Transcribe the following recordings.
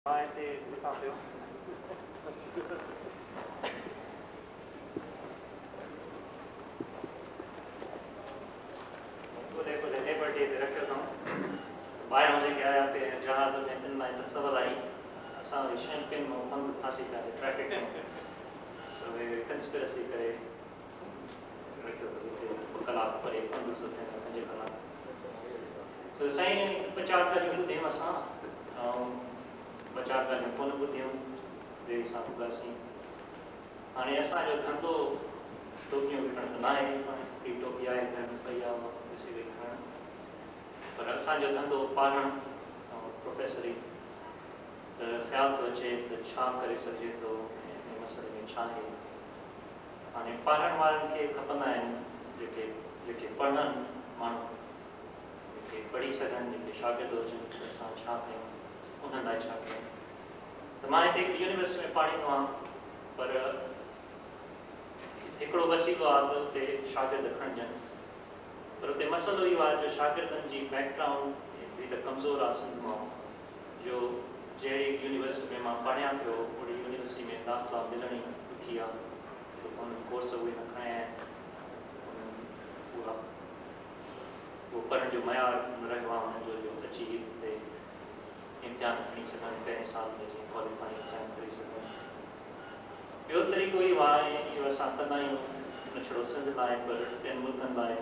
ॿाहिरां जेके आया पिया जहाज़ में तिन लाइ त सवल आई असां वरी शैम्पेन में बंदि फांसी पियासीं ट्रैफिक में सो कंस्पिरसी करे रखियो त हुते 2 कलाक परे 5 कलाक सो साईं 4 ॻाल्हियूं ॿुधियूं असां ऐं 2-4 ॻाल्हियूं कोन ॿुधियूं ॿिए सां ॿुधासीं। हाणे असांजो धंधो टोपियूं विकण त न आहे हिकिड़ी टोपी आहे घणनि पई आहे ॾिसी वई खणणु पर असांजो धंधो पढ़णु ऐं प्रोफेसरी त ख़्यालु थो अचे त छा करे सघिजे थो हिन मसइले में छा आहे। हाणे पढ़ण वारनि खे खपंदा आहिनि जेके पढ़नि माण्हू जेके पढ़ी सघनि जेके शागिर्द हुजनि त असां छा कयूं उन्हनि लाइ छा कयूं। त मां हिते यूनिवर्सिटी में पढ़ींदो आहियां पर हिकिड़ो वसीलो आहे त उते शागिर्द खणजनि पर उते मसइलो इहो आहे जो शागिर्दनि जी बैकग्राउंड एतिरी त कमज़ोर आहे सिंध मां जो जहिड़ी यूनिवर्सिटी में मां पढ़ियां पियो ओड़ी यूनिवर्सिटी में दाख़िला मिलणी ॾुखी आहे छो त उन्हनि कोर्स उहे न खणिया आहिनि उहो पढ़ण जो मयार न रहियो आहे हुननि जो अची हिते इम्तिहान खणी सघनि पहिरें साल में जीअं क्वालिफाइंग एग्ज़ाम करे सघनि। ॿियो तरीक़ो इहो आहे इहो असां कंदा आहियूं न छड़ो सिंध लाइ पर ॿियनि मुल्कनि लाइ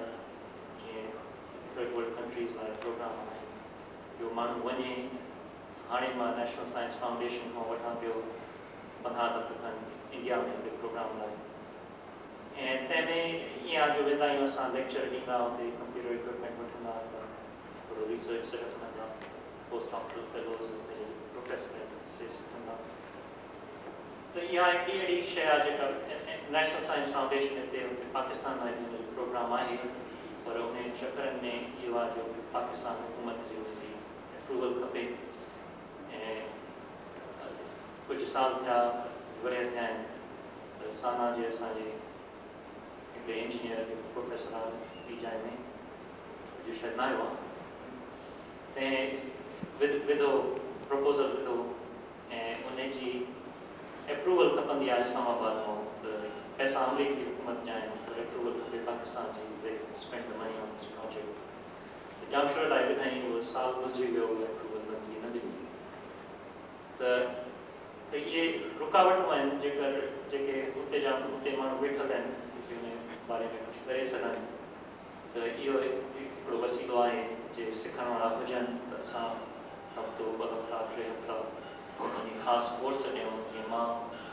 जीअं थर्ड वर्ल्ड कंट्रीज़ लाइ प्रोग्राम आहिनि जो माण्हू वञे। हाणे मां नेशनल साइंस फाउंडेशन खां वठां पियो 15 लख खनि इंडिया में हिकिड़े प्रोग्राम लाइ ऐं तंहिंमें ईअं आहे जो वेंदा आहियूं असां लेक्चर ॾींदा हुते कंप्यूटर इक्विपमेंट वठंदा थोरो रिसर्च सेटअप कंदा पोस्ट डॉक्टरल फेलोज़ हुते प्रोफेसर कंदा त इहा हिकिड़ी अहिड़ी शइ आहे जेका नेशनल साइंस फाउंडेशन हिते हुते पाकिस्तान लाइ बि प्रोग्राम आहे पर उन चकरनि में इहो आहे जो पाकिस्तान हुकूमत जी हुनजी अप्रूवल खपे ऐं कुझु साल थिया वरिया थिया आहिनि त साना जे असांजे हिकिड़े इंजीनियर प्रोफेसर आहे ॿी जाइ में जो शायदि न आयो आहे तंहिं विधो प्रपोज़ल विधो ऐं उनजी अप्रूवल खपंदी आहे इस्लामाबाद मां त पैसा अमरीकी हुकूमत जा आहिनि पर अप्रूवल खपे पाकिस्तान जी spend the money on this project जाम शइ लाइ ॿुधाई उहो साल गुज़री वियो उहा अप्रूवल न मिली त इहे रुकावटूं आहिनि जेके उते माण्हू वेठल आहिनि हुन बारे में कुझु करे सघनि त इहो हिकिड़ो वसीलो आहे जे सिखण वारा हुजनि त असां हफ़्तो 2 हफ़्ता 3 हफ़्ता ख़ासि कोर्स ॾियूं जीअं मां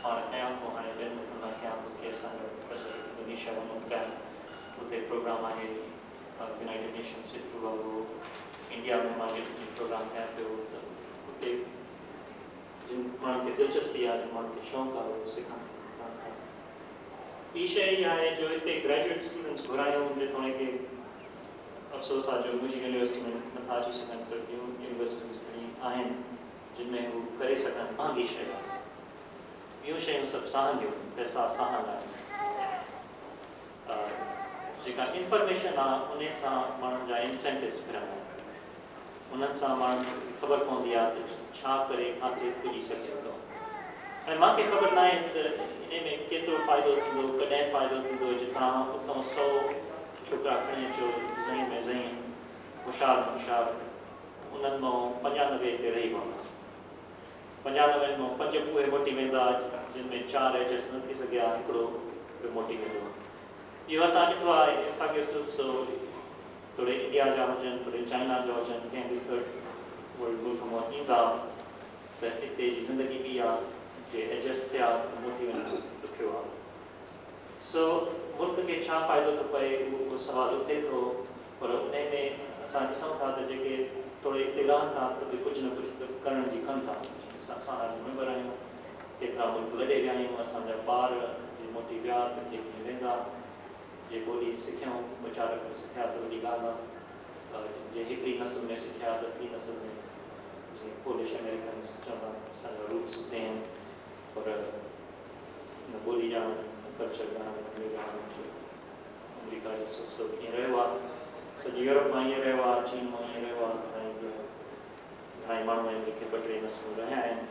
पाण कयां थो हाणे ॿियनि मुल्कनि लाइ कयां थो की असांजो प्रोफेसर इंडोनेशिया वञूं पिया उते प्रोग्राम आहे यूनाइटेड नेशन्स जे थ्रू आहे उहो इंडिया में मां प्रोग्राम कयां पियो त उते जिन माण्हुनि खे दिलचस्पी आहे जिन माण्हुनि खे शौक़ु आहे उहो सिखनि। ॿी शइ इहा आहे जो हिते ग्रेजुएट स्टूडेंट्स घुरायूं जेतोणीकि अफ़सोस आहे जो मुंहिंजी यूनिवर्सिटी में नथा अची सघनि पर ॿियूं यूनिवर्सिटीज़ घणी आहिनि जिन में हू करे सघनि महांगी शइ आहे ॿियूं शयूं सभु साहन जूं पैसा साहन आहिनि जेका इंफॉर्मेशन आहे उन सां माण्हुनि जा इंसेंटिव्स फिरंदा आहिनि उन्हनि सां माण्हुनि खे ख़बर पवंदी आहे त छा करे किथे पुॼी सघे थो ऐं मूंखे ख़बर न आहे त इन में केतिरो फ़ाइदो थींदो कॾहिं फ़ाइदो थींदो जितां उतां 100 छोकिरा खणी अचो ज़ईं में ज़ईं होशियारु उन्हनि मां 95 ते रही पवंदा 95 मां 5 उहे मोटी वेंदा जिन में 4 एडजस्ट न थी सघिया हिकिड़ो मोटी वेंदो। इहो असां ॾिठो आहे असांखे सिलसिलो थोरे इंडिया जा हुजनि थोरे चाइना जा हुजनि कंहिं बि थर्ड वर्ल्ड मुल्क मां ईंदा त हिते जी ज़िंदगी बि आहे जे एडजस्ट थिया मोटी वञणु ॾुखियो आहे। सो मुल्क खे छा फ़ाइदो थो पए उहो सुवाल उथे थो पर उन में असां ॾिसूं था त जेके थोरे हिते रहनि था त बि कुझु न कुझु करण जी कनि था असां मेंबर आहियूं केतिरा मुल्क लॾे विया आहियूं असांजा ॿार मोटी विया त जेके वेंदा जे ॿोली सिखियूं वीचार खे सिखिया त वॾी ॻाल्हि आहे जे हिकिड़ी नस्ल में सिखिया त ॿी नस्ल में जीअं पोलिश अमेरिकन्स चवंदा असांजा रूट्स हुते आहिनि पर हिन ॿोली ॼाणनि कल्चर ॼाणनि अमेरिका जो सिलसिलो कीअं रहियो आहे सॼी यूरोप मां ईअं रहियो आहे चीन मां ईअं रहियो आहे घणेई माण्हू आहिनि जेके 2-3 नस्लूं रहिया आहिनि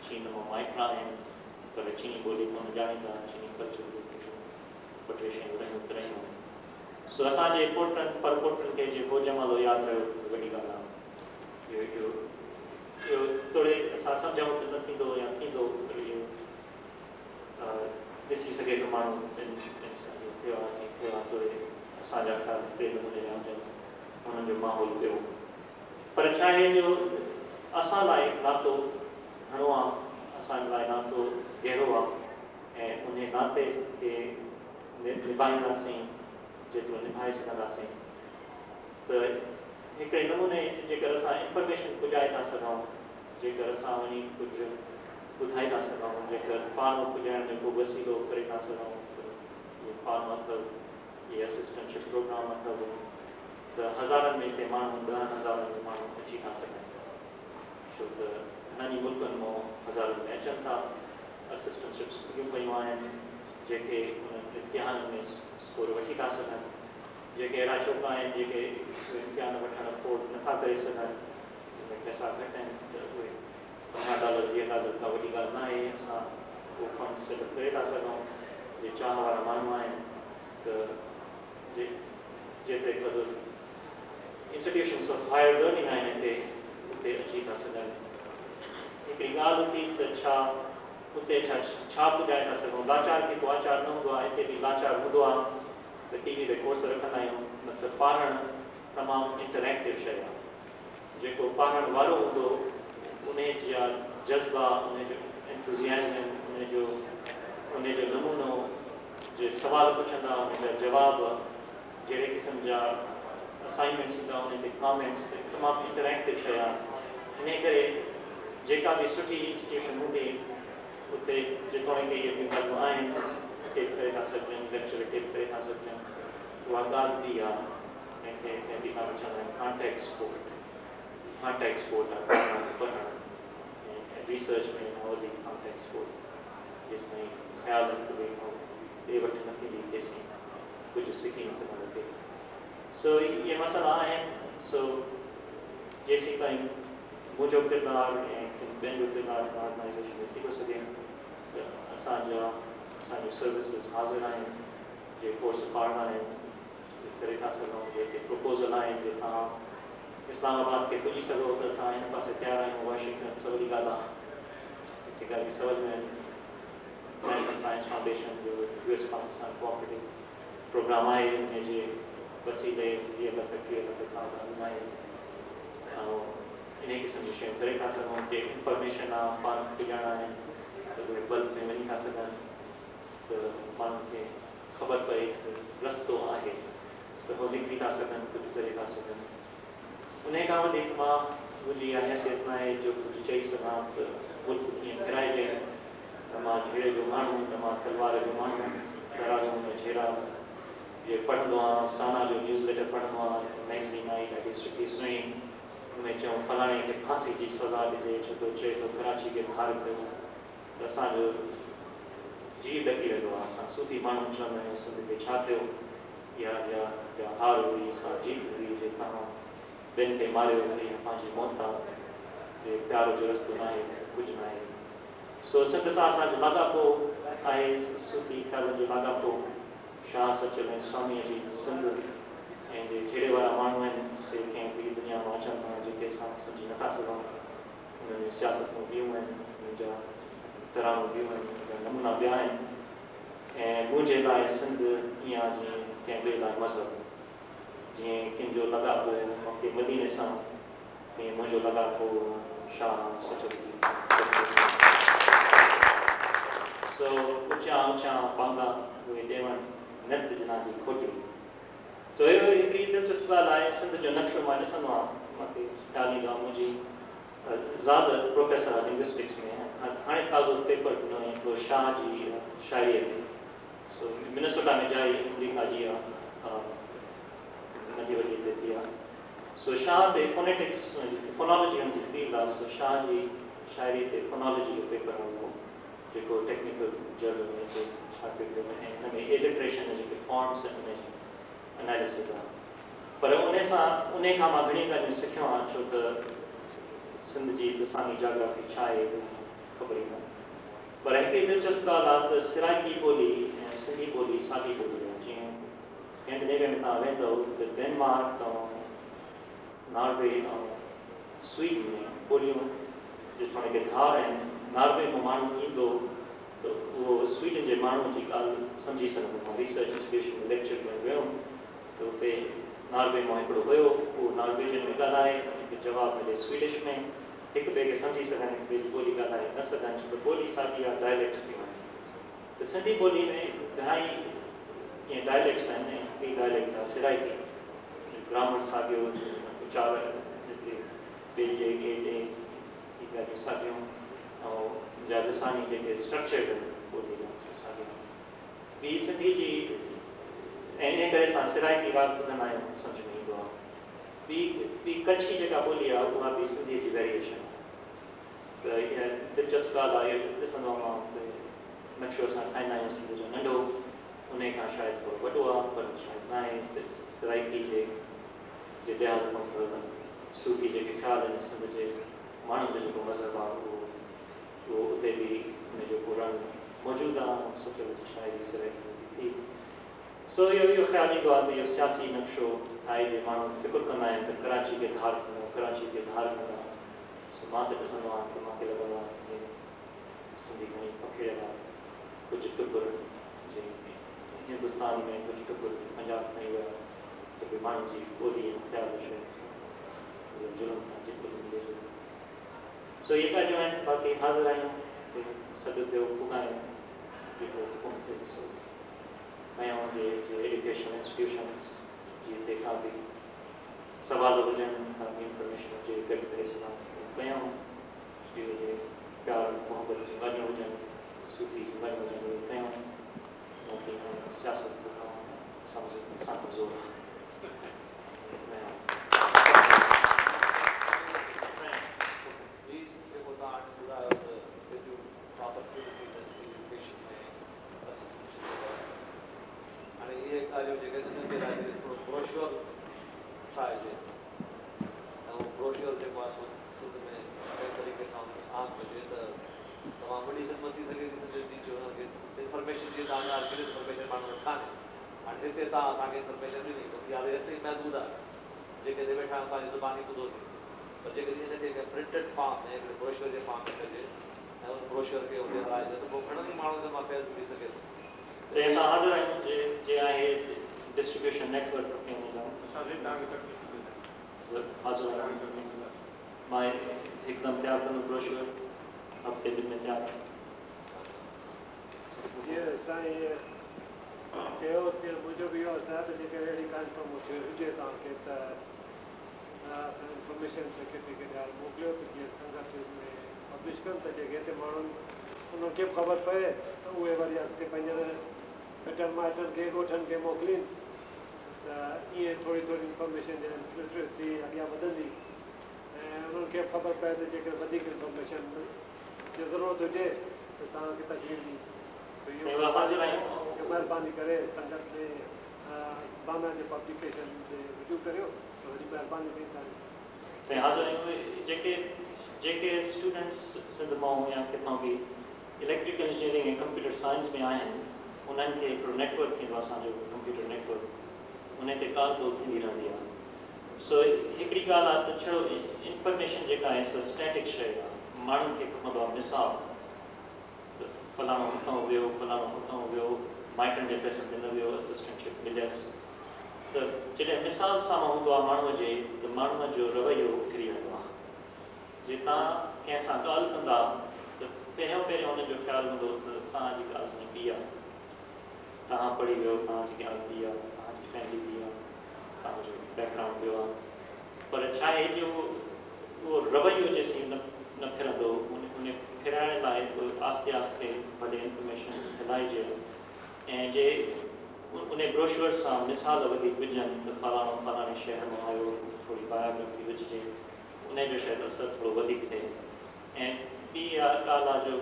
चीन में माइट्रा आहिनि पर चीनी ॿोली कोन ॼाणींदा चीनी कल्चर ॿ टे शयूं रहियूं सो असांजे पोटनि पर पोटनि खे जेको जमालो यादि रहियो वॾी ॻाल्हि आहे इहो थोरे असां सम्झूं त न थींदो या थींदो पर इहो ॾिसी सघे थो माण्हू थियो आहे थोरे असांजा ख़्याल ॿिए नमूने जा हुजनि हुननि जो माहौल पियो पर छा आहे जो असां लाइ नातो घणो आहे असांजे लाइ नातो गहरो आहे ऐं उन नाते खे निभाईंदासीं जेतिरो निभाए सघंदासीं त हिकिड़े नमूने जेकर असां इंफॉर्मेशन पुॼाए था सघूं जेकर असां वञी कुझु ॿुधाए था सघूं जेकर फार्म पुॼाइण जो को वसीलो करे था सघूं त इहे फार्म अथव इहे असिस्टेंटशिप प्रोग्राम अथव त हज़ारनि में हिते माण्हू 10,000 में माण्हू अची था सघनि छो त घणनि ई मुल्कनि मां हज़ारनि में अचनि था असिस्टेंटशिप्स खुलियूं पयूं आहिनि जेके उन्हनि इम्तिहाननि में स्कोर वठी था सघनि जेके अहिड़ा छोकिरा आहिनि जेके इम्तिहान वठणु अफोर्ड नथा करे सघनि उनमें पैसा घटि आहिनि त उहे $15 $20 खां वॾी ॻाल्हि न आहे असां उहो फंड सेटअप करे था सघूं जे चाह वारा माण्हू आहिनि त जेतिरे क़दुरु इंस्टीट्यूशन्स ऑफ हायर लर्निंग आहिनि हिते उते अची था सघनि हिकिड़ी ॻाल्हि थी त छा उते छा पुॼाए था सघूं लाचार खे को आचार न हूंदो आहे हिते बि लाचार हूंदो आहे त टीवी ते कोर्स रखंदा आहियूं मतिलबु पढ़णु तमामु इंटरेक्टिव शइ आहे जेको पढ़ण वारो हूंदो उन जा जज़्बा उन जो एंथुज़ियाज़म उन जो नमूनो जे सवाल पुछंदा उन जा जवाब जहिड़े क़िस्म जा असाइनमेंट्स ईंदा उन ते कॉमेंट्स तमामु इंटरेक्टिव शइ आहे इन करे जेका बि सुठी इंस्टीट्यूशन हूंदी उते जेतोणीकि इहे बि ॻाल्हियूं आहिनि टेप करे था सघनि लेक्चर टेप करे था सघनि उहा ॻाल्हि बि आहे कंहिंखे बि तव्हां चवंदा आहिनि कॉन्टेक्ट स्पोर्ट आहे पढ़णु ऐं रिसर्च में वधीक कॉन्टेक्ट स्पोर्ट जेसि ताईं ख़्यालु रखिबे ॿिए वटि न थींदी तेसीं कुझु सिखी न सघंदो सो इहे मसइला आहिनि सो जेसीं ताईं मुंहिंजो किरदारु ऐं ॿियनि जो किरदारु ऑर्गनाइज़ेशन में थी थो सघे त असांजो सर्विसिस हाज़िर आहिनि जे कोर्स पाढ़णा आहिनि करे था सघूं जेके प्रपोज़ल आहिनि जे तव्हां इस्लामाबाद खे पुॼी सघो त असां हिन पासे तयारु आहियूं वाशिंगटन सवली ॻाल्हि आहे हिते ॻाल्हि समझ में नेशनल साइंस फाउंडेशन जो US पाकिस्तान कोऑपरेटिव प्रोग्राम आहे उन जे वसीले 2 लख 3 लख खां वधीक आहे ऐं इन क़िस्म जी शयूं करे था सघूं जे इंफॉर्मेशन आहे फार्म पुॼाइणा आहिनि त उहे बल्क में वञी था सघनि त माण्हुनि खे ख़बर पए त रस्तो आहे त उहो लिखी था सघनि कुझु करे था सघनि उन खां वधीक मां मुंहिंजी इहा हैसियत न आहे जो कुझु चई सघां त मुल्क कीअं किराइजे त मां झेड़े जो माण्हू त मां तलवार जो माण्हू दरारूं में झेड़ा जे पढ़ंदो आहियां साना जो न्यूज़लेटर पढ़ंदो आहियां मैगज़ीन आई ॾाढी सुठी सुहिणी उनमें चऊं फलाणे खे फांसी जी सज़ा ॾिजे छो त चए थो कराची खे धार कयो त असांजो जी ॾकी वेंदो आहे असां सूफ़ी माण्हू चवंदा आहियूं सिंध खे छा थियो या हार हुई असां जीत हुई जे तव्हां ॿियनि खे मारियो अथई या पंहिंजी मौत आहे जे प्यार जो रस्तो न आहे कुझु न आहे सो सिंध सां असांजो लाॻापो आहे सूफ़ी ख़्यालनि जो लाॻापो शाह सचल ऐं स्वामीअ जी सिंध ऐं जे जहिड़े वारा माण्हू आहिनि से कंहिं ॿी दुनिया मां अचनि था जेके असां सम्झी नथा सघूं उन्हनि जी सियासतूं ॿियूं आहिनि उन्हनि जा तरानूं ॿियूं आहिनि उनजा नमूना ॿिया आहिनि ऐं मुंहिंजे लाइ सिंध ईअं आहे जीअं कंहिं ॿिए लाइ मज़हब जीअं कंहिंजो लॻापो मूंखे मदीने सां तीअं मुंहिंजो लॻापो शाह सचल जी सो ऊचा ऊचा पांगा उहे ॾेवण नत जना जी खोटी सो इहो हिकिड़ी दिलचस्प ॻाल्हि आहे सिंध जो नक्शो मां ॾिसंदो आहियां मूंखे ख़्यालु ईंदो आहे मुंहिंजी ज़ाद प्रोफेसर आहे लिंग्विस्टिक्स में हाणे ताज़ो पेपर ॾिनो ऐं हिकिड़ो शाह जी शाइरीअ ते सो मिनेसोटा में जाइ अमरीका जी आहे नंढी वॾी हिते थी आहे सो शाह ते फोनेटिक्स फोनोलॉजी हुनजी फील्ड आहे सो शाह जी शाइरी ते फोनोलॉजी जो पेपर हुओ जेको टेक्निकल जर्नल में हिते छा पियो ऐं हिन में इलिट्रेशन जेके फॉर्म्स आहिनि उनजी एनालिसिस आहे पर उन खां मां घणी ॻाल्हियूं सिखियो आहे छो त सिंध जी लिसानी जाग्राफी छा आहे ख़बर ई कान्हे। पर हिकिड़ी दिलचस्प ॻाल्हि आहे त सिराइकी ॿोली ऐं सिंधी ॿोली साॻी ॿोली आहे। जीअं स्कैंडिनेविया में तव्हां वेंदव त डेनमार्क ऐं नॉर्वे ऐं स्वीडन में ॿोलियूं जेतोणीकि के धार आहिनि, नॉर्वे में माण्हू ईंदो त उहो स्वीडन जे माण्हू जी ॻाल्हि सम्झी सघंदो। मां रिसर्च इंस्टीट्यूशन में लेक्चर में वियुमि त हुते नॉर्वे मां हिकिड़ो हुयो, उहो नॉर्वेजियन में ॻाल्हाए, हिकु जवाबु मिले स्वीडिश में, हिक ॿिए खे सम्झी सघनि, हिक ॿिए जी ॿोली ॻाल्हाए न सघनि, छो त ॿोली साॻी आहे, डायलेक्ट्स बि आहिनि। त सिंधी ॿोली में घणाई ईअं डायलेक्ट्स आहिनि, ऐं हिकिड़ी डायलेक्ट आहे सिराइकी, ग्रामर साॻियो, उचार हिते ॿिए जे ॻाल्हियूं साॻियूं, ऐं जा लिसानी जेके स्ट्रक्चर्स आहिनि ॿोली जा साॻियूं। ॿी सिंधी जी ऐं इन करे असां सिराइकी राग ॿुधंदा आहियूं, सम्झ में ईंदो आहे। ॿी कच्छी जेका ॿोली आहे उहा बि सिंधीअ जी वेरिएशन आहे। त इहा दिलचस्प ॻाल्हि आहे, इहो ॾिसंदो आहियां त नक्शो असां ठाहींदा आहियूं सिंध जो नंढो, उन खां शायदि थोरो वॾो आहे, पर शायदि न आहे। सिराइकी जे लिहाज़ खां थोरो सूफ़ी जेके ख़्याल आहिनि सिंध जे माण्हुनि जो जेको मज़हब आहे उहो उते बि उनजो को रंग मौजूदु आहे, ऐं सोचियो त शायदि सिराइकी में बि थी। सो इहो ख़्यालु ईंदो आहे त इहो सियासी नक्शो ठाहे ॾे, माण्हू फ़िकुर कंदा आहिनि त कराची खे धार कंदा, कराची खे धार कंदा। सो मां त ॾिसंदो आहियां त मूंखे लॻंदो आहे त सिंधी घणी पखिड़ियल आहे। कुझु टुकुर जीअं हिंदुस्तान में, कुझु टुकुर पंजाब में विया त भई माण्हुनि जी ॿोली ऐं ख़्यालु शइ जुल्म खां जेको मिले थो। सो इहे ॻाल्हियूं आहिनि। बाक़ी हाज़िर आहियूं सॾु थियो पुगायूं जेको हुकुम थिए ॾिसो कयूं जे एजुकेशन इंस्टीट्यूशन्स जी हिते का बि सवाल हुजनि, का बि इंफॉर्मेशन हुजे, गॾु करे सघूं कयूं। जे प्यार मोहबत जूं ॻाल्हियूं हुजनि, सूफ़ी जूं ॻाल्हियूं हुजनि, उहे कयूं। बाक़ी सियासत असां कमज़ोर आहे। प्रिंटेड फॉर्म में ब्रोशर जे फॉर्म में कजे ऐं उन ब्रोशर खे उते हलाइजे त पोइ घणनि माण्हुनि खे मां फैज़ मिली सघे थो। त असां हाज़िर आहियूं जे आहे डिस्ट्रीब्यूशन नेटवर्क में हाज़िर आहियूं। मां हिकदमि तयारु कंदुमि ब्रोशर, हफ़्ते ॿिनि में तयारु। जीअं साईं चयो तीअं मुंहिंजो बि इहो आहे त जेके अहिड़ी कंफर्मेशन हुजे तव्हांखे त इंफॉर्मेशन सेक्रेटरी खे ॾियारे मोकिलियो त जीअं संगत में पब्लिश कनि त जेके हिते माण्हुनि उन्हनि खे बि ख़बर पए त उहे वरी अॻिते पंहिंजे मिटनि माइटनि खे ॻोठनि खे मोकिलीनि त ईअं थोरी थोरी इंफॉर्मेशन फिल्टर थी अॻियां वधंदी ऐं उन्हनि खे ख़बर पए त जेके वधीक इंफॉर्मेशन जी ज़रूरत हुजे त तव्हांखे तकलीफ़ ॾी। महिरबानी करे संगत में बाना जे पब्लिकेशन ते रुजू करियो त वरी महिरबानी कई तव्हांजी। साईं हाज़िर आहियूं। जेके स्टूडेंट्स सिंध मां या किथां बि इलेक्ट्रिकल इंजीनियरिंग ऐं कंप्यूटर साइंस में आहिनि, उन्हनि खे हिकिड़ो नेटवर्क थींदो आहे असांजो कंप्यूटर नेटवर्क, उन ते ॻाल्हि ॿोल थींदी रहंदी आहे। सो हिकिड़ी ॻाल्हि आहे त छड़ो इंफॉर्मेशन जेका आहे सो स्टैटिक शइ आहे। माण्हुनि खे खपंदो आहे मिसाल, त फलाणो हुतां वियो, फलाणो हुतां वियो, माइटनि जे पैसनि ते न वियो, असिस्टेंटशिप मिलियसि। त जॾहिं मिसाल साम्हूं हूंदो आहे माण्हूअ जे, त माण्हूअ जो रवैयो किरी वेंदो आहे। जे तव्हां कंहिं सां ॻाल्हि कंदा त पहिरियों हुनजो ख़्यालु हूंदो त तव्हांजी ॻाल्हि साईं ॿी आहे, तव्हां पढ़ी वियो, तव्हांजी ॻाल्हि ॿी आहे, तव्हांजी फैमिली ॿी आहे, तव्हांजो बैकग्राउंड ॿियो आहे। पर छा आहे जो उहो रवैयो जेसीं न फिरंदो, उन फिराइण लाइ आस्ते आस्ते भले इंफॉर्मेशन फैलाइजे ऐं जे उन ब्रोशर सां मिसाल वधीक विझनि त फलाणो फलाणे शहर मां आयो, थोरी बायोग्राफी विझिजे, उनजो शायदि असरु थोरो वधीक थिए। ऐं ॿी ॻाल्हि आहे जो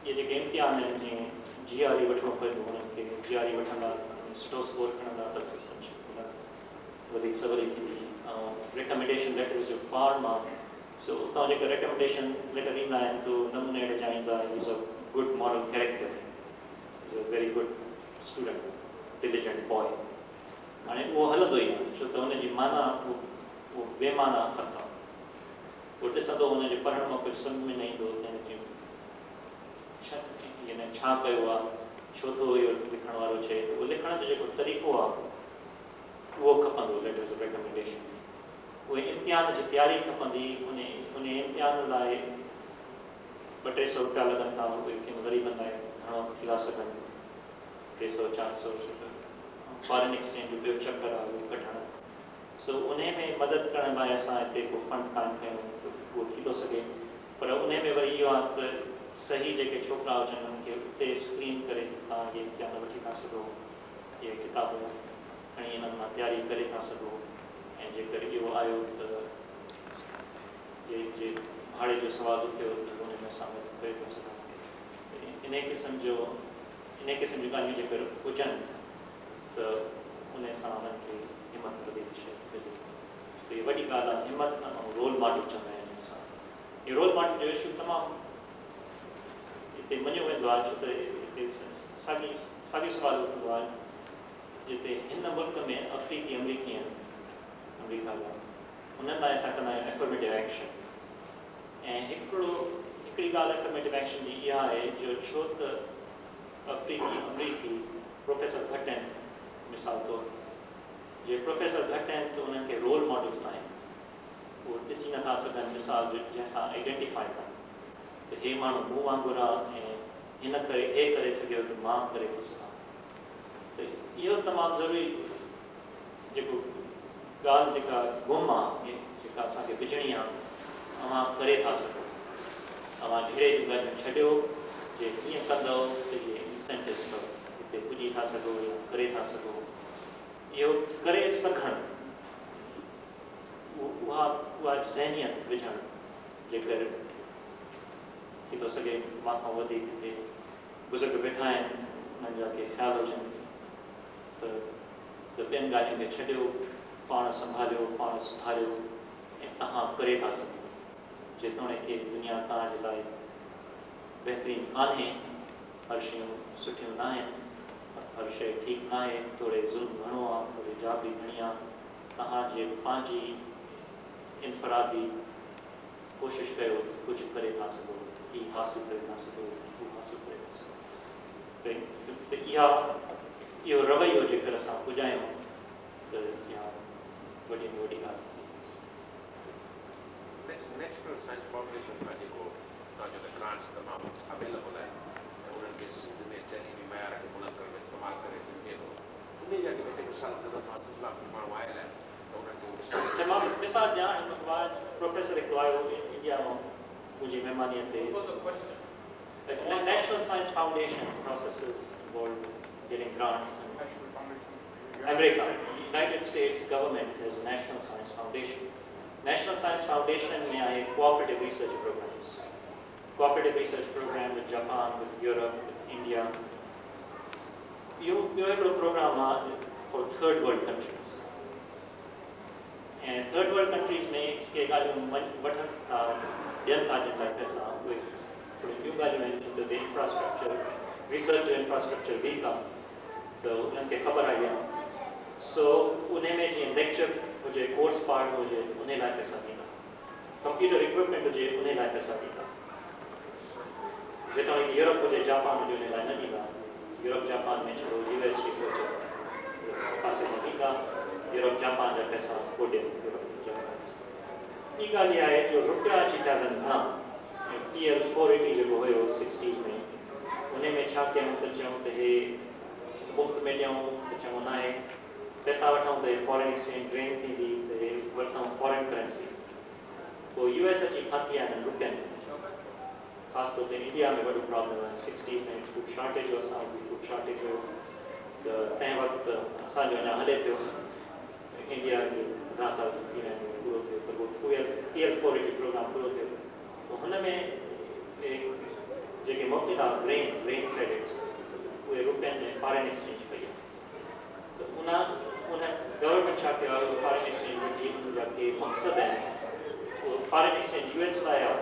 इहे जेके इम्तिहान आहिनि, जीअं GRE वठिणो पवंदो उन्हनि खे, GRE वठंदा सुठो स्कोर खणंदा त असिस्टेंटशिप वधीक सवली थींदी। ऐं रिकमेंडेशन लेटर्स जो फॉर्म आहे, सो उतां जेके रिकमेंडेशन लेटर ईंदा आहिनि त नमूने अहिड़े जा स्टूडेंट डिलीजेंट बॉय हाणे उहो हलंदो ई आहे छो त हुनजी माना उहो बेमाना ख़त आहे उहो ॾिसंदो हुनजे पढ़ण में कुझु सम्झ में न ईंदो हिन छा कयो आहे छो थो इहो लिखण वारो चए उहो लिखण जो जेको तरीक़ो आहे उहो खपंदो लेटर्स ऑफ रिकमेंडेशन उहे इम्तिहान जी तयारी खपंदी उन इम्तिहान लाइ 200-300 रुपया लॻनि था उहे कंहिं ग़रीबनि लाइ घणो थी था सघनि 300-400 फॉरेन एक्सचेंज जो ॿियो चकर आहे उहो कढणु सो उन में मदद करण लाइ असां हिते को फंड कान कयूं उहो थी थो सघे पर उन में वरी इहो आहे त सही जेके छोकिरा हुजनि उन्हनि खे उते स्क्रीन करे तव्हां इहे इम्तिहान वठी था सघो इहे किताबूं खणी इन्हनि मां तयारी करे था सघो ऐं जेकर इहो आयो त जे भाड़े जो सुवालु थियो त हुन में असां मदद करे था सघूं इन क़िस्म जूं ॻाल्हियूं जेकर हुजनि त उन सां उन्हनि खे हिमत वधीक शइ मिले त इहा वॾी ॻाल्हि आहे हिमत ऐं रोल मॉडल चवंदा आहिनि असां इहो रोल मॉडल जो इशू तमामु हिते मञियो वेंदो आहे छो त हिते साॻी सुवालु थींदो आहे जिते हिन मुल्क में अफ्रीकी अमरीकी आहिनि अमरीका जा उन्हनि लाइ असां कंदा आहियूं एफर्मेटिव एक्शन ऐं हिकिड़ी ॻाल्हि एफर्मेटिव एक्शन जी इहा आहे जो छो त अफ्रीकी अमरीकी प्रोफेसर घटि आहिनि मिसाल तौरु जे प्रोफेसर घटि आहिनि त उन्हनि खे रोल मॉडल्स न आहिनि उहो ॾिसी नथा सघनि मिसाल जंहिंसां आइडेंटिफाई कनि त हे माण्हू मूं वांगुरु आहे ऐं हिन करे हे करे सघियो त मां करे थो सघां त इहो तमामु ज़रूरी जेको ॻाल्हि जेका गुम आहे जेका असांखे विझणी आहे तव्हां करे था सघो तव्हां ढेरे जूं ॻाल्हियूं छॾियो जे कीअं कंदव त इहे इंसेंटिव्स अथव हिते पुॼी था सघो या करे था सघो इहो करे सघणु उहा ज़हनियत विझणु जेकर थी थो सघे मां खां वधीक हिते बुज़ुर्ग वेठा आहिनि उन्हनि जा के ख़्याल हुजनि त ॿियनि ॻाल्हियुनि खे छॾियो पाण संभालियो पाण सुधारियो ऐं तव्हां करे था सघो जेतोणीकि दुनिया तव्हांजे लाइ बहितरीनु कान्हे हर शयूं सुठियूं न आहिनि हर शइ ठीकु न आहे थोरे ज़ुल्म घणो आहे थोरी जाबी घणी आहे तव्हांजे पंहिंजी इनफ़रादी कोशिशि कयो कुझु करे था सघो ही हासिलु करे था सघो हू हासिलु करे था सघो त इहो रवैयो जेकर असां पुॼायूं त इहा वॾी में वॾी ॻाल्हि नेशनल साइंस फाउंडेशन का जेको तव्हांजो त ग्रांट्स तमामु अवेलेबल आहे ऐं उन्हनि खे सिंध में तइलीमी मयार खे बुलंद करण में इस्तेमालु करे सघिजे थो उन जा जेके मिसाल माण्हू आयल आहिनि त उन्हनि खे मां मिसाल ॾियां हिन खां बाद प्रोफेसर हिकिड़ो आयो इंडिया मां मुंहिंजी महिमानीअ ते The National Science Foundation processes involved getting grants. America, United States government has a National Science Foundation. National Science Foundation may have cooperative research programs. Cooperative research program with Japan, with Europe, with India. You have a program for third world countries. And third world countries में के ॻाल्हियूं वठनि था ॾियनि था जिन लाइ पैसा उहे थोड़ी ॿियूं ॻाल्हियूं आहिनि छो त इंफ्रास्ट्रक्चर रिसर्च जो इंफ्रास्ट्रक्चर वीक आहे त उन्हनि खे ख़बर आई आहे सो उन में जीअं लेक्चर हुजे कोर्स पार्ट हुजे उन लाइ पैसा ॾींदा कंप्यूटर इक्विपमेंट हुजे उन लाइ पैसा ॾींदा जेतोणीकि यूरोप हुजे जापान हुजे उन लाइ न ॾींदा यूरोप जापान में छो US रिसर्च पासे में ॾींदा यूरोप जापान जा पैसा कोॾे ॿी ॻाल्हि इहा आहे जो रुपया अची था वञनि घणा PL480 जेको हुयो 60s में उन में छा कयूं त चयूं त हे मुफ़्त में ॾियूं त चऊं न आहे पैसा वठूं त फॉरेन एक्सचेंज ड्रेन थींदी त हे वठूं फॉरेन करेंसी पोइ US अची फाथी आहे हिननि रुपयनि ख़ासि तौर ते इंडिया में वॾो प्रॉब्लम आहे 60s में फूड शॉर्टेज जो असां फूड शॉर्टेज हुयो त तंहिं वक़्तु असांजो अञा हले पियो इंडिया जो 10 साल थी विया आहिनि पूरो थियो त पोइ PL480 प्रोग्राम पूरो थियो त हुन में जेके मोकिली था ग्रेन क्रेडिट्स उहे रुपयनि में फॉरेन एक्सचेंज कई आहे त उन गवर्नमेंट छा कयो आहे फॉरेन एक्सचेंज वठी उनजा के मक़सद आहिनि उहो फॉरेन एक्सचेंज US लाइ आहे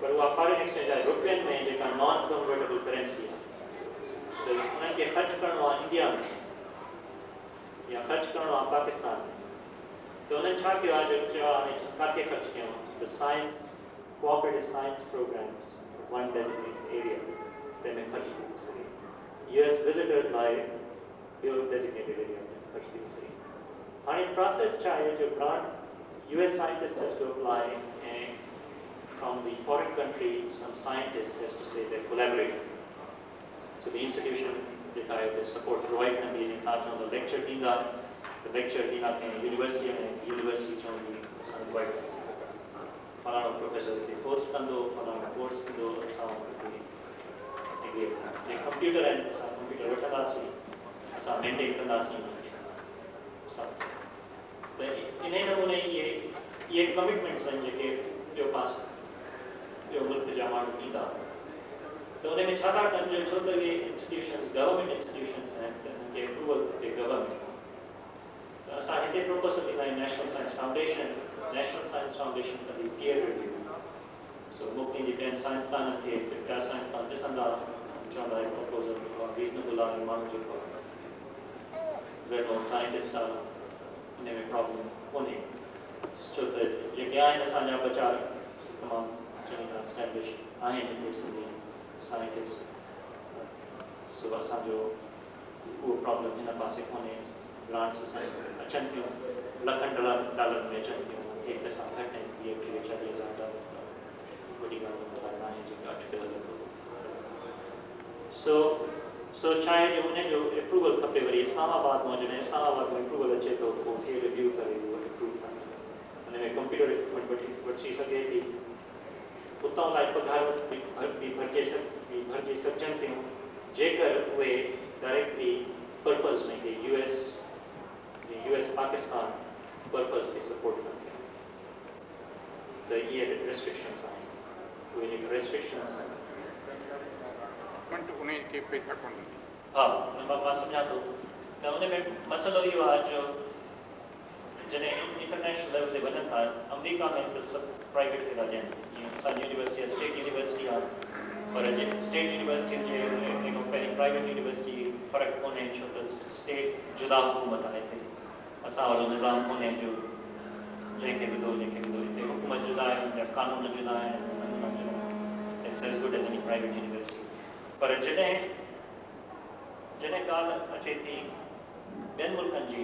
पर उहा फॉरेन एक्सचेंज आहे रुपयनि में जेका नॉन कन्वर्टेबल करेंसी आहे त उन्हनि खे ख़र्चु करिणो आहे इंडिया में या ख़र्चु करिणो आहे पाकिस्तान में, त उन्हनि छा कयो आहे, जो चयो हाणे किथे ख़र्चु कयूं, the science cooperative science programmes one designated area तंहिंमें ख़र्चु थी सघे, US विज़िटर्स लाइ ॿियो डेजिग्नेटेड एरिया में ख़र्चु थी सघे। हाणे प्रोसेस छा आहे, जो grant US scientist has to apply and from the foreign country some scientist has to say they're collaborating. So the institution decided to support provide and the international the lecture dinda, the lecture dinda in university and university chandi some quite falano professor the post kando falano course kando some the computer and some computer watadasi some maintain kandasi some the इन नमूने ये commitments आहिनि जेके ॿियो पास ॿियो मुल्क जा माण्हू ॾींदा, त उन में छा था कनि, छो त इहे इंस्टीट्यूशन्स गवर्नमेंट इंस्टीट्यूशन्स आहिनि त हिननि खे अप्रूवल खपे गवर्नमेंट। त असां हिते प्रोपोज़ल ॾींदा आहियूं नेशनल साइंस फाउंडेशन कंदी पीयर रिव्यू, सो मोकिलींदी ॿियनि साइंसदाननि खे, ॿिया साइंसदान ॾिसंदा, चवंदा प्रोपोज़ल रीज़नेबल आहे, माण्हू जेको वेल नोन साइंटिस्ट आहे उन में प्रॉब्लम कोन्हे, छो त जेके आहिनि असांजा बचा तमामु चङी तरह स्टैब्लिश आहिनि हिते सिंधी साइंटिस्ट, सो असांजो उहो प्रॉब्लम हिन पासे कोन्हे। ग्रांट्स असांखे अचनि थियूं, लखनि डॉलर में अचनि थियूं, हिकु सां घटि आहिनि, 40,000 डॉलर वॾी ॻाल्हि न आहे, जेके 8 लख। सो छा आहे जो उनजो अप्रूवल खपे, वरी इस्लामाबाद मां जॾहिं इस्लामाबाद में अप्रूवल अचे थो पोइ हे रिव्यू करे उहो अप्रूव था, हुन में कंप्यूटर इक्विपमेंट वठी सघे थी, उतां लाइ पघार बि भरिजे सघजनि थियूं, जेकर उहे डायरेक्टली पर्पज़ में के US पाकिस्तान पर्पज़ खे सपोर्ट कनि थियूं, त इहे रेस्ट्रिक्शन्स आहिनि। उहे जेके रेस्ट्रिक्शन्स उनखे पैसा कोन, हा मां सम्झां थो, त उन में मसइलो इहो आहे जो जॾहिं इंटरनेशनल लेवल ते वञनि था, अमेरिका में त सभु प्राइवेट खे था ॾियनि, जीअं असांजी यूनिवर्सिटी आहे स्टेट यूनिवर्सिटी आहे, पर जे स्टेट यूनिवर्सिटी जे पहिरीं प्राइवेट यूनिवर्सिटी फ़र्क़ु कोन्हे, छो त स्टेट जुदा हुकूमत आहे हिते, असां वारो निज़ाम कोन्हे जो जंहिंखे बि दो हिते हुकूमत जुदा आहे, जा कानून जुदा आहिनि, it's as good as any private university. पर जॾहिं ॻाल्हि अचे थी ॿियनि मुल्कनि जी,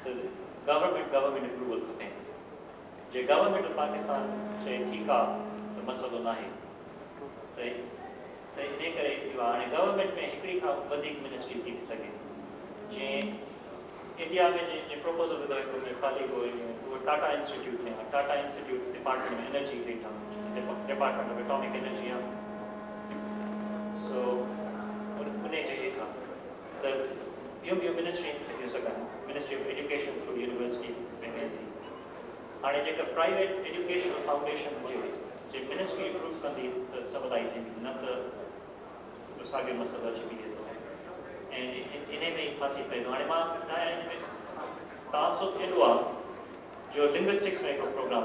त गवर्नमेंट अप्रूवल खपे, जे गवर्नमेंट ऑफ पाकिस्तान चए ठीकु आहे त मसइलो न आहे, त इन करे इहो आहे। हाणे गवर्नमेंट में हिकिड़ी खां वधीक मिनिस्ट्री थी सघे, जीअं इंडिया में जे प्रोपोज़ल विधो हिकिड़ो में ख़ाली उहो टाटा इंस्टीट्यूट में आहे, टाटा इंस्टीट्यूट डिपार्टमेंट में एनर्जी वेठा, डिपार्टमेंट ऑफ एटॉमिक एनर्जी आहे, सो उन जे हेठि आहे, त ॿियूं मिनिस्ट्री थी सघनि, ministry of education through university में वेंदी। हाणे जेका प्राइवेट एजुकेशनल फाउंडेशन हुजे, जे मिनिस्ट्री अप्रूव कंदी त सवलाई थींदी, न त साॻियो मसइलो अची बीहे थो, ऐं इन में ई फासी पए थो। हाणे मां ॿुधायां, इन में तासुब एॾो आहे जो लिंग्विस्टिक्स में हिकिड़ो प्रोग्राम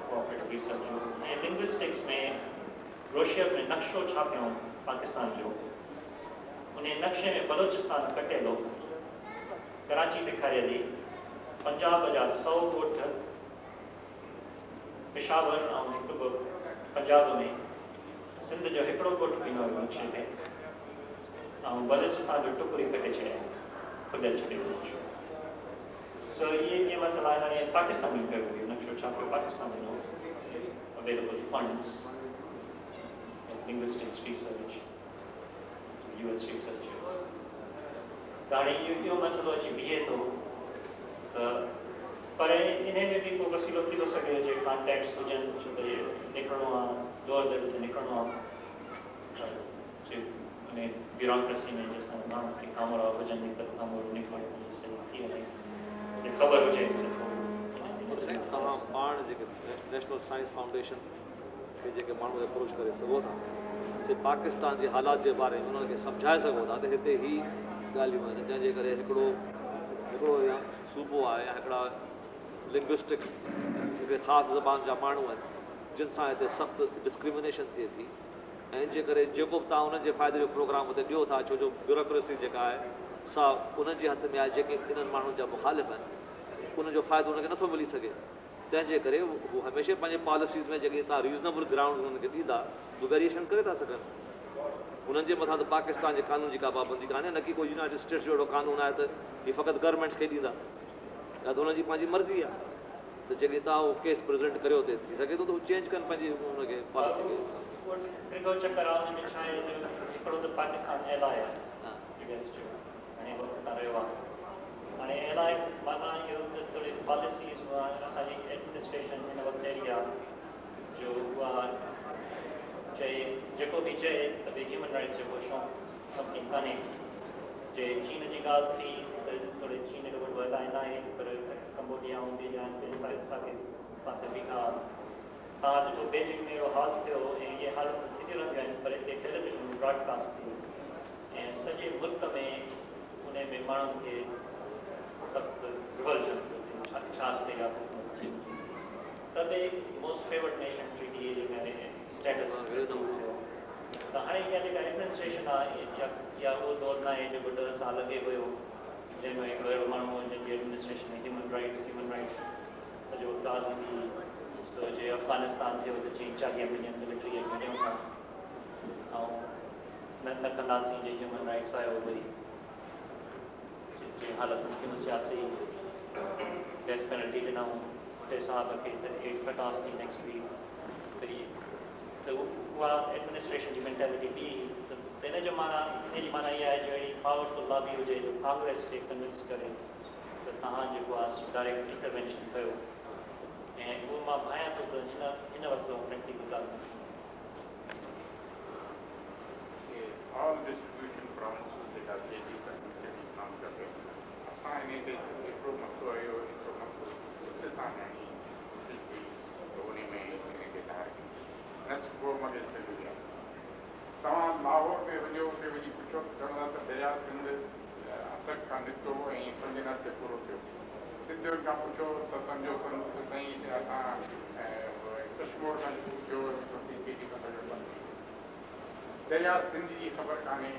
कोऑपरेटिव रिसर्च जो, ऐं लिंग्विस्टिक्स में ब्रोशर में नक्शो छापियो पाकिस्तान जो, उन नक्शे में बलोचिस्तान कटियल हो, कराची ॾेखारे थी, पंजाब जा 100 ॻोठ, पेशावर ऐं हिकु पंजाब में, सिंध जो हिकिड़ो ॻोठ बि न हुयो नक्शे ते, ऐं बलोचिस्तान जो टुकुर ई कटे छॾिया, खुलियल छॾियो। सो इहे मसइला आहिनि। हाणे पाकिस्तान में कयो हुयो नक्शो छापियो, पाकिस्तान में available funds linguistics research, US researchers, त हाणे इहो मसइलो अची बीहे थो, त पर इन में बि को वसीलो थी थो सघे, जे कॉन्टेक्ट्स हुजनि, छो त निकिरणो आहे, दौर दर ते निकिरणो आहे, उन ब्यूरोक्रेसी में जंहिंसां माण्हू खे कामरा हुजनि, त कामरो निकिरणु सही थी वञे, ख़बर हुजे त तव्हां पाण जेके नेशनल साइंस फाउंडेशन खे जेके माण्हू अप्रोच करे सघो था, से पाकिस्तान जे हालात जे बारे में उन्हनि खे सम्झाए सघो था त हिते ही ॻाल्हियूं आहिनि, जंहिंजे करे हिकिड़ो या सूबो आहे या हिकिड़ा लिंग्विस्टिक्स हिकिड़े ख़ासि ज़बान जा माण्हू आहिनि जिन सां हिते सख़्तु डिस्क्रिमिनेशन थिए थी, ऐं इन जे करे जेको बि तव्हां उन्हनि जे फ़ाइदे जो प्रोग्राम हुते ॾियो था, छो जो ब्यूरोक्रेसी जेका आहे सा उन्हनि जे हथ में आहे, जेके इन्हनि माण्हुनि जा मुखालिफ़ आहिनि उनजो फ़ाइदो उनखे नथो मिली सघे। तंहिंजे करे हू हमेशह पंहिंजे पॉलिसीज़ में जेके तव्हां रीज़नेबल ग्राउंड उन्हनि खे ॾींदा उहे वेरिएशन करे था सघनि। उन्हनि जे मथां त पाकिस्तान जे कानून जी का पाबंदी कान्हे, न की कोई यूनाइटेड स्टेट्स जो अहिड़ो कानून आहे त हीअ फ़क़ति गवर्नमेंट्स खे ॾींदा, या त उन्हनि जी पंहिंजी मर्ज़ी आहे त जेके तव्हां उहो केस प्रेज़ेंट करियो थी सघे थो त हू चेंज कनि पंहिंजी हुनखे पॉलिसी खे। टिको चकर आहे हुनमें छा आहे जो हिकिड़ो त पाकिस्तान एलाए आहे यूएस जो घणे वक़्तु तां रहियो आहे। हाणे एलाए माना इहो त थोरी पॉलिसीज़ असांजी एडमिनिस्ट्रेशन हिन वक़्तु अहिड़ी आहे जो उहा चए जेको बि चए त भई ह्यूमन राइट्स जो को समथिंग कान्हे। जे चीन जी ॻाल्हि थी त थोरे चीन जो वॾो एलाए न आहे, पर कंबोडिया ऐं ॿिए असांखे पासे बीठा तव्हां ॾिठो बेजिंग में अहिड़ो हाल थियो ऐं इहे हालतूं थींदियूं रहंदियूं आहिनि, पर हिते टेलीविज़न ब्रॉडकास्ट थी ऐं सॼे मुल्क में उन में माण्हुनि खे सख़्तु रिवल्जन छा थिए आहे तॾहिं मोस्ट फेवर्ड नेशन ट्रीटी जेका स्टेटस त हाणे इहा जेका एडमिनिस्ट्रेशन आहे इहा उहो दौर न आहे जेको 10 साल अॻे हुयो जंहिंमें हिकिड़ो अहिड़ो माण्हू हो जंहिंजी एडमिनिस्ट्रेशन में ह्यूमन राइट्स सॼो ॻाल्हि हूंदी। सो जे अफ़गानिस्तान थियो त चई 40 मिलियन मिलिट्री खे ॾियूं था ऐं न कंदासीं जे ह्यूमन राइट्स आयो वरी जे हालतुनि थियूं सियासी डेथ पेनल्टी ॾिनऊं 6 साल खे त 8 कट ऑफ थी नेक्स्ट वीक त उहा एडमिनिस्ट्रेशन जी मेंटेलिटी ॿी त हिन जो माना हिन जी माना इहा आहे जो अहिड़ी पावरफुल लॉबी हुजे जो कांग्रेस खे कन्विंस करे त तव्हां जेको आहे डायरेक्ट इंटरवेंशन कयो ऐं उहो मां भायां थो त हिन वक़्तु प्रैक्टिकल ॻाल्हि all distribution provinces that are taking country काम कर रहे हैं असां इन ते हिकिड़ो मसलो आयो हिकिड़ो मसलो इंतज़ाम यानी बिल्कुलु तो उन में इनके तहत नेक्स्ट को मगे से लिया तमाम लाहौर में वजो से वजी पुछो करना तो दरिया सिंध अटक का नितो ऐं पंजना से पूरो थियो सिंध का पुछो तो समझो सही से असां कश्मीर का जो केडी मतलब दरिया सिंध की ख़बर कान्हे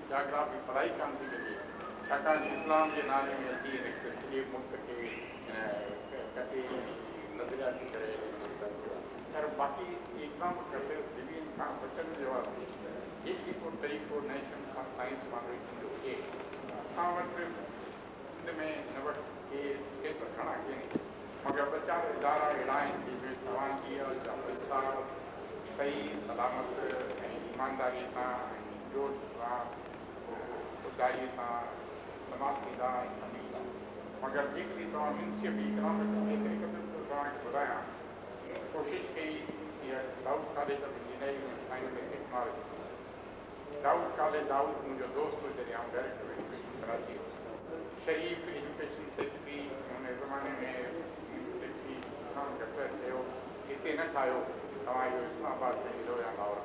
जाग्राफी पढ़ाई कान थी कजे छाकाणि इस्लाम के नाले में अची हिकिड़े मुल्क के कटे नज़रियाती करे पर बाक़ी एग्ज़ाम करते ज़मीन खां बचण जो आहे जेकी को तरीक़ो नेशनल साइंस फाउंडेशन जो हुजे असां वटि सिंध में हिन वक़्तु केतिरा घणा आहिनि मगर वीचार इदारा अहिड़ा आहिनि जंहिंमें तव्हांजी पैसा सही सलामत ऐं ईमानदारी सां जोश सां ख़ुददारी सां इस्तेमालु थींदा ऐं कमींदा मगर जेकॾहिं तव्हां म्यूनसिपल इकनॉमिक में तरीक़े सां तव्हांखे ॿुधायां कोशिशि कई इहा Dawood college of engineering and science and technology Dawood college Dawood मुंहिंजो दोस्त हो जॾहिं आउं डायरेक्टर एजुकेशन कराची शरीफ़ एजुकेशन सेक्रेटरी हुन ज़माने में सेक्रेटरी प्रेस कयो हिते न ठाहियो तव्हां इहो इस्लामाबाद में ईंदो या लाहौर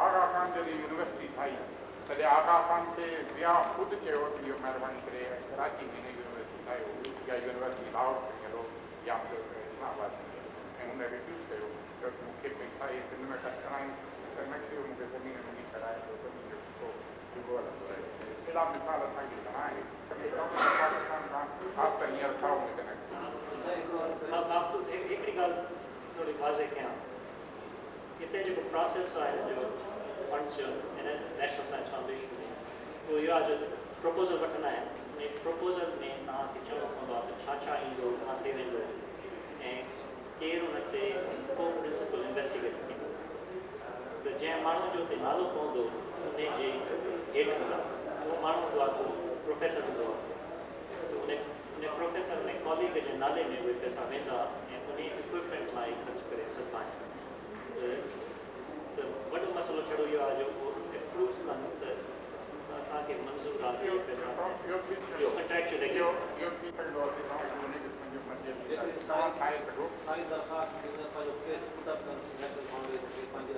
आगा ख़ान जॾहिं यूनिवर्सिटी ठाही तॾहिं आगा ख़ान खे ज़िया ख़ुदि चयो त इहो महिरबानी करे कराची में यूनिवर्सिटी ठाहियो या यूनिवर्सिटी लाहौर में हलो या इस्लामाबाद में ऐं हुन रिफ्यूज़ कयो त मूंखे पैसा इहे सिंध में ख़र्चु करणा आहिनि त न कयो मूंखे ज़मीन मिली कराए थो ज़मीन जो सुठो ॾिबो हलंदो रहे अहिड़ा मिसाल असांखे घणा आहिनि पाकिस्तान खां ख़ासि कर हींअर छा हुनखे न हिकिड़ी ॻाल्हि थोरी वाज़े कयां हिते जेको प्रोसेस आहे जो फंड्स जो हिन नेशनल साइंस फाउंडेशन में उहो इहो आहे जो प्रपोज़ल वठंदा आहिनि उन प्रपोज़ल में तव्हांखे चवणो पवंदो आहे त छा ईंदो किथे वेंदो ऐं केरु हुन ते को प्रिंसिपल इन्वेस्टिगेट थींदो त जंहिं माण्हू जो हुते नालो पवंदो उन जे हेठि हूंदा उहो माण्हू हूंदो आहे को प्रोफेसर हूंदो आहे त उन प्रोफेसर में कॉलेज जे नाले में उहे पैसा वेंदा ऐं उन इक्विपमेंट लाइ ख़र्चु करे सघंदा आहिनि त वॾो मसइलो छड़ो इहो आहे जो उहो प्रूफ कनि त असांखे मंज़ूर आहे इहो पैसा इहो कंट्रेक्चुअल साईं दरख़्वास्त केस पुटअप कनि नेशनल फाउंडेशन खे पंहिंजे